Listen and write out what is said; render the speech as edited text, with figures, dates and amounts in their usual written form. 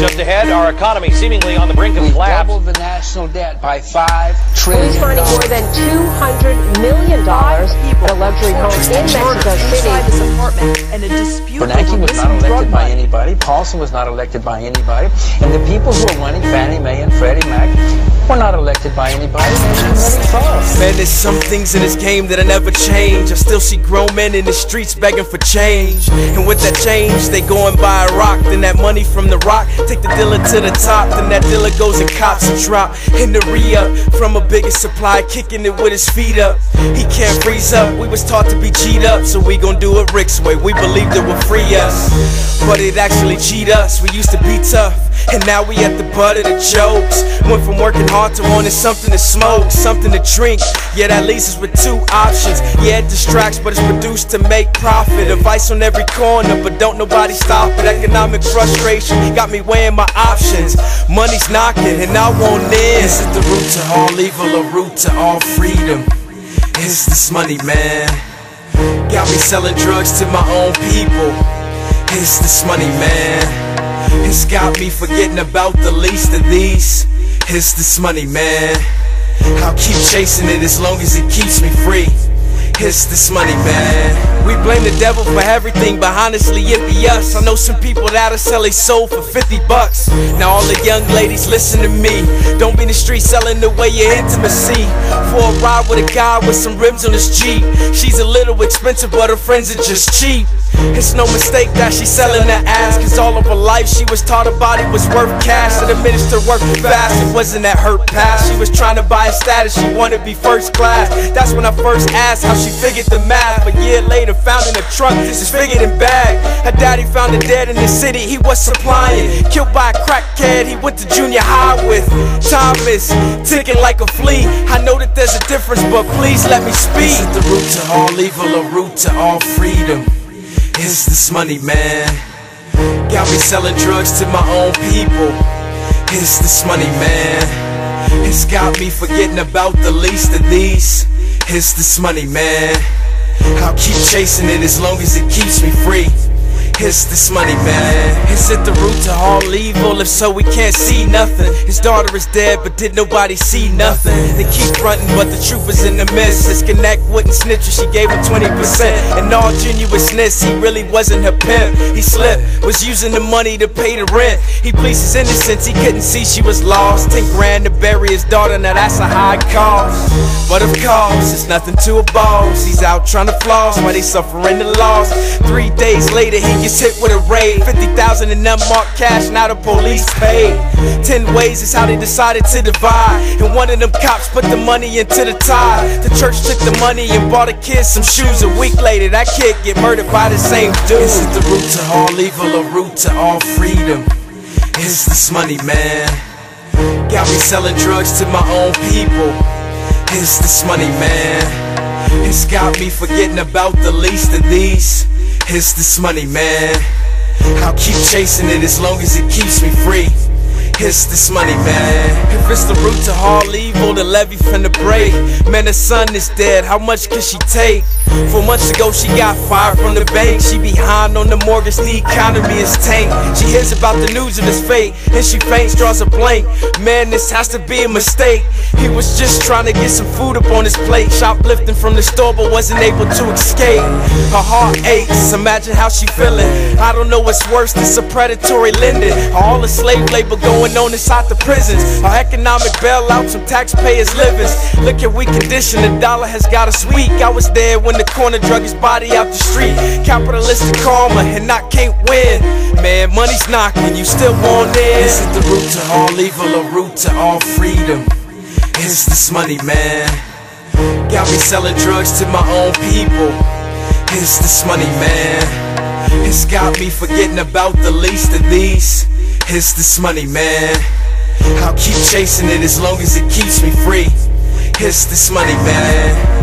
just ahead, our economy seemingly on the brink of collapse. Doubled the national debt by $5 trillion. Police finding more than $200 million at a luxury home in Mexico City. Bernanke was not elected by anybody. Paulson was not elected by anybody. And the people who are running Fannie Mae and Freddie Mac were not elected by anybody. Man, there's some things in this game that I never change. I still see grown men in the streets begging for change. And with that change, they go and buy a rock. Then that money from the rock, take the dealer to the top. Then that dealer goes and cops a drop in the re-up from a bigger supply, kicking it with his feet up. He can't freeze up. We was taught to be G'd up, so we gon' do it Rick's way. We believed it would free us, but it actually cheat us. We used to be tough, and now we at the butt of the jokes. Went from working hard to wanting something to smoke, something to drink. Yeah, that leaves us with two options. Yeah, it distracts, but it's produced to make profit. Advice on every corner, but don't nobody stop it. Economic frustration got me weighing my options. Money's knocking, and I want in. Is it the root to all evil, a root to all freedom? It's this money, man. Got me selling drugs to my own people. It's this money, man. It's got me forgetting about the least of these. It's this money, man. I'll keep chasing it as long as it keeps me free. It's this money, man. We blame the devil for everything, but honestly it be us. I know some people that'll sell their soul for 50 bucks. Now all the young ladies listen to me. Don't be in the street selling away your intimacy for a ride with a guy with some rims on his Jeep. She's a little expensive, but her friends are just cheap. It's no mistake that she's selling her ass, cause all of her life she was taught her body was worth cash. So the minister worked fast, it wasn't that her past. She was trying to buy a status, she wanted to be first class. That's when I first asked how she figured the math. A year later found in a trunk, this is figured in bag. Her daddy found her dead in the city he was supplying. Killed by a crackhead he went to junior high with. Time is ticking like a flea. I know that there's a difference, but please let me speak. Is it the root to all evil, a root to all freedom? It's this money, man. Got me selling drugs to my own people. It's this money, man. It's got me forgetting about the least of these. It's this money, man. I'll keep chasing it as long as it keeps me free. It's this money, man. Is it the root to all evil? If so, we can't see nothing. His daughter is dead, but did nobody see nothing? They keep fronting, but the truth is in the midst. His connect wouldn't snitch when she gave him 20%. In all genuineness, he really wasn't her pimp. He slipped, was using the money to pay the rent. He pleased his innocence, he couldn't see she was lost. 10 grand to bury his daughter, now that's a high cost. But of course, it's nothing to a boss. He's out trying to floss while they suffering the loss. 3 days later, he gets hit with a raid. 50,000 in unmarked cash, now the police paid. 10 ways is how they decided to divide, and one of them cops put the money into the tide. The church took the money and bought a kid some shoes. A week later, that kid get murdered by the same dude. Is it the root to all evil, a root to all freedom? It's this money, man. Got me selling drugs to my own people. It's this money, man. It's got me forgetting about the least of these. It's this money, man. I'll keep chasing it as long as it keeps me free. It's this money, man. If it's the root to all evil, the levy finna break. Man, the son is dead, how much can she take? 4 months ago she got fired from the bank. She behind on the mortgage, the economy is tanked. She hears about the news of his fate, and she faints, draws a blank. Man, this has to be a mistake. He was just trying to get some food up on his plate, shoplifting from the store but wasn't able to escape. Her heart aches, imagine how she feeling. I don't know what's worse, this a predatory lending, all the slave labor going on inside the prisons, our economic bailouts, some taxpayers' livings. Look at we condition, the dollar has got us weak. I was there when the corner drug his body out the street. Capitalistic karma, and I can't win. Man, money's knocking, you still want in. Is it the root to all evil, a root to all freedom? It's this money, man. Got me selling drugs to my own people. It's this money, man. It's got me forgetting about the least of these. It's this money, man. I'll keep chasing it as long as it keeps me free. It's this money, man.